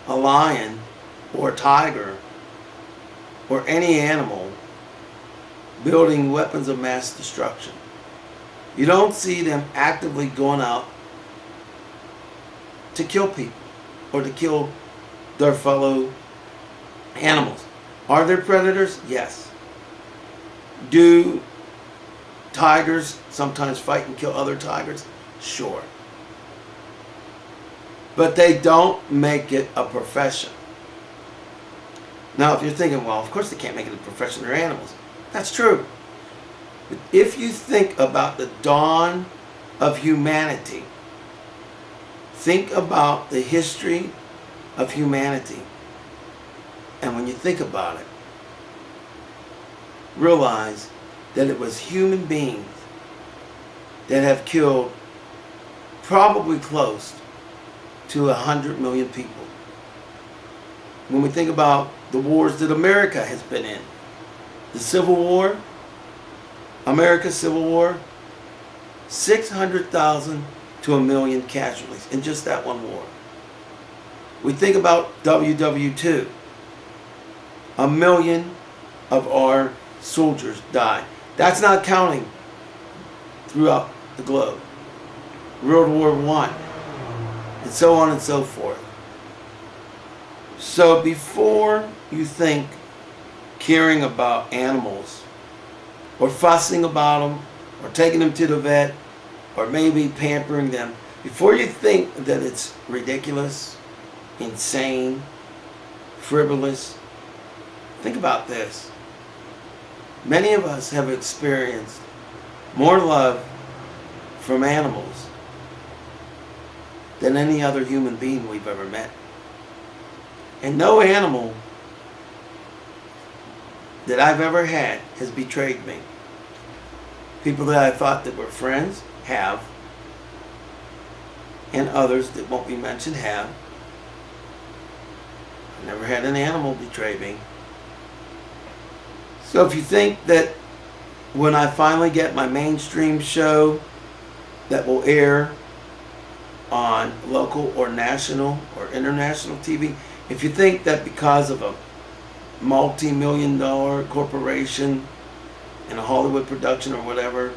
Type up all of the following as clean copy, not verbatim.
a lion or a tiger or any animal building weapons of mass destruction. You don't see them actively going out to kill people or to kill their fellow animals. Are there predators? Yes. Do tigers sometimes fight and kill other tigers? Sure. But they don't make it a profession. Now, if you're thinking, well, of course they can't make it a profession, they're animals. That's true. But if you think about the dawn of humanity, think about the history of humanity. And when you think about it, realize that it was human beings that have killed probably close to 100 million people. When we think about the wars that America has been in, the Civil War, America's Civil War, 600,000 to 1 million casualties in just that one war. We think about WW2, 1 million of our soldiers died. That's not counting throughout the globe. World War I, and so on and so forth. So before you think caring about animals, or fussing about them, or taking them to the vet, or maybe pampering them, before you think that it's ridiculous, insane, frivolous, think about this. Many of us have experienced more love from animals than any other human being we've ever met. And no animal that I've ever had has betrayed me. People that I thought that were friends have, and others that won't be mentioned have. I never had an animal betray me. So if you think that when I finally get my mainstream show that will air on local or national or international TV, if you think that because of a multi-million-dollar corporation and a Hollywood production or whatever,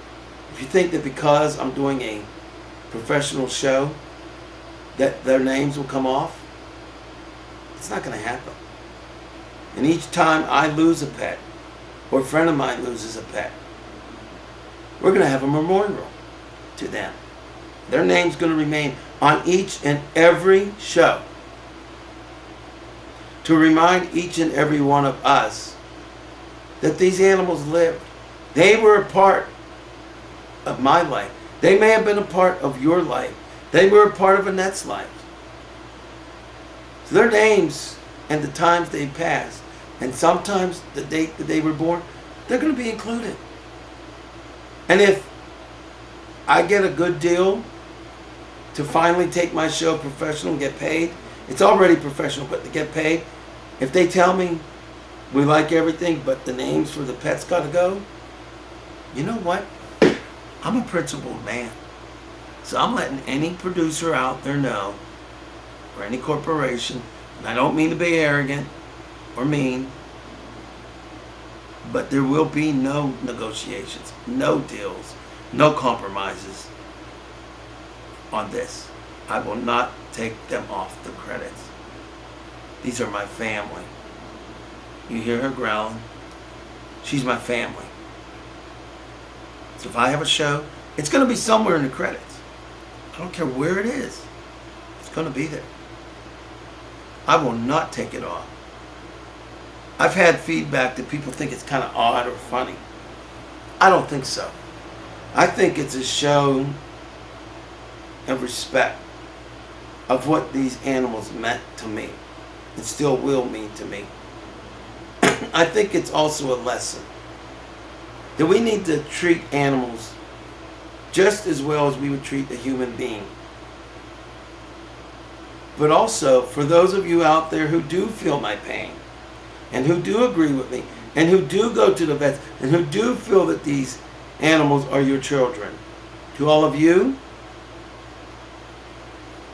if you think that because I'm doing a professional show that their names will come off, it's not going to happen. And each time I lose a pet, or a friend of mine loses a pet, we're going to have a memorial to them. Their name's going to remain on each and every show to remind each and every one of us that these animals lived. They were a part of my life. They may have been a part of your life. They were a part of Annette's life. So their names and the times they passed, and sometimes the date that they were born, they're going to be included. And if I get a good deal to finally take my show professional and get paid, it's already professional, but to get paid, if they tell me we like everything but the names for the pets got to go, you know what? I'm a principled man. So I'm letting any producer out there know, or any corporation, and I don't mean to be arrogant or mean, but there will be no negotiations, no deals, no compromises on this. I will not take them off the credits. These are my family. You hear her growling? She's my family. So if I have a show, it's going to be somewhere in the credits. I don't care where it is. It's going to be there. I will not take it off. I've had feedback that people think it's kind of odd or funny. I don't think so. I think it's a show of respect of what these animals meant to me and still will mean to me. I think it's also a lesson that we need to treat animals just as well as we would treat a human being. But also, for those of you out there who do feel my pain, and who do agree with me, and who do go to the vets, and who do feel that these animals are your children, to all of you,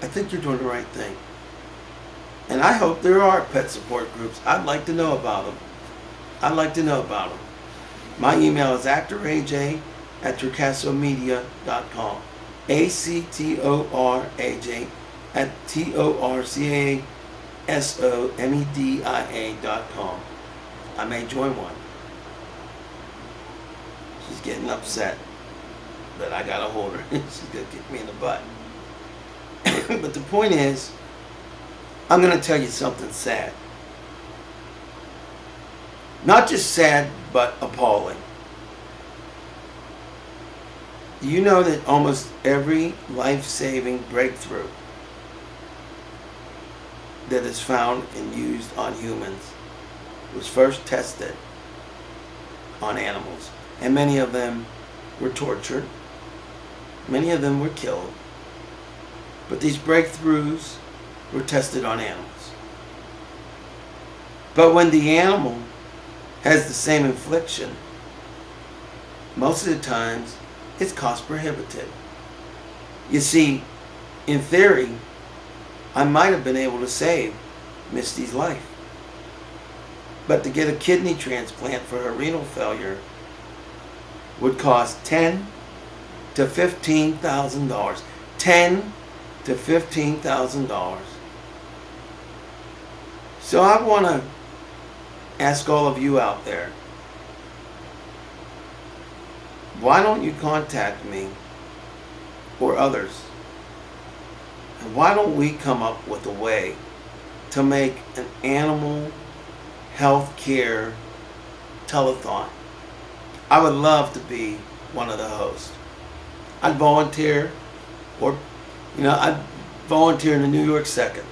I think you're doing the right thing. And I hope there are pet support groups. I'd like to know about them. I'd like to know about them. My email is actoraj@torcasomedia.com. actoraj@torcasomedia.com. I may join one. She's getting upset that I got to hold her. She's going to kick me in the butt. But the point is, I'm going to tell you something sad. Not just sad, but appalling. You know that almost every life-saving breakthrough that is found and used on humans was first tested on animals. And many of them were tortured. Many of them were killed. But these breakthroughs were tested on animals. But when the animal has the same infliction, most of the times it's cost prohibitive. You see, in theory, I might have been able to save Misty's life. But to get a kidney transplant for her renal failure would cost $10,000 to $15,000. $10,000 to $15,000. So I want to ask all of you out there, why don't you contact me or others? And why don't we come up with a way to make an animal health care telethon? I would love to be one of the hosts. I'd volunteer, or I'd volunteer in the New York Second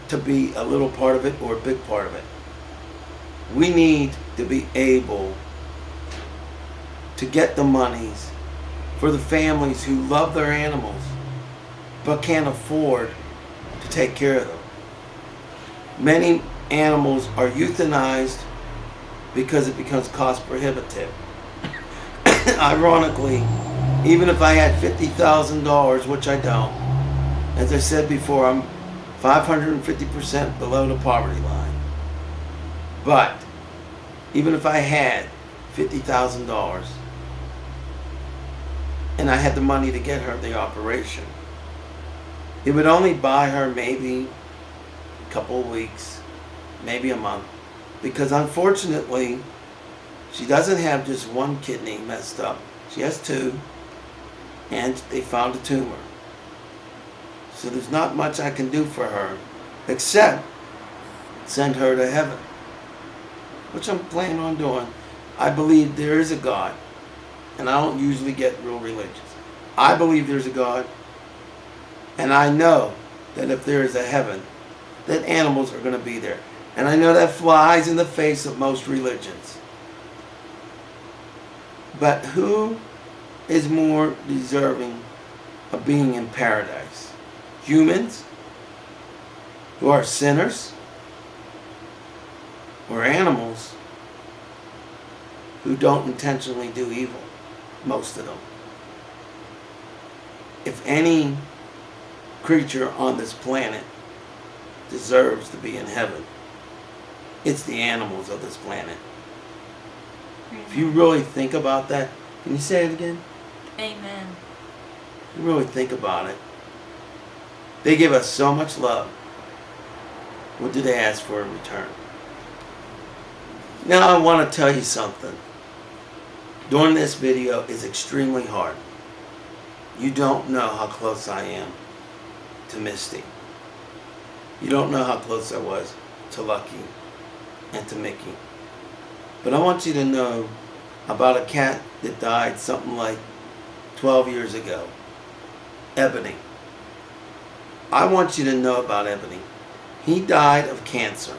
to be a little part of it or a big part of it. We need to be able to get the monies for the families who love their animals but can't afford to take care of them. Many animals are euthanized because it becomes cost prohibitive. Ironically, even if I had $50,000, which I don't, as I said before, I'm 550% below the poverty line. But even if I had $50,000 and I had the money to get her the operation, it would only buy her maybe a couple of weeks, maybe a month, because unfortunately she doesn't have just one kidney messed up. She has two, and they found a tumor. So there's not much I can do for her except send her to heaven, which I'm planning on doing. I believe there is a God, and I don't usually get real religious. I believe there's a God, and I know that if there is a heaven, that animals are going to be there. And I know that flies in the face of most religions. But who is more deserving of being in paradise? Humans who are sinners, or animals who don't intentionally do evil? Most of them. If any creature on this planet deserves to be in heaven, it's the animals of this planet. If you really think about that, can you say it again? Amen. If you really think about it, they give us so much love. What do they ask for in return? Now I want to tell you something. Doing this video is extremely hard. You don't know how close I am to Misty. You don't know how close I was to Lucky and to Mickey. But I want you to know about a cat that died something like 12 years ago. Ebony. I want you to know about Ebony. He died of cancer.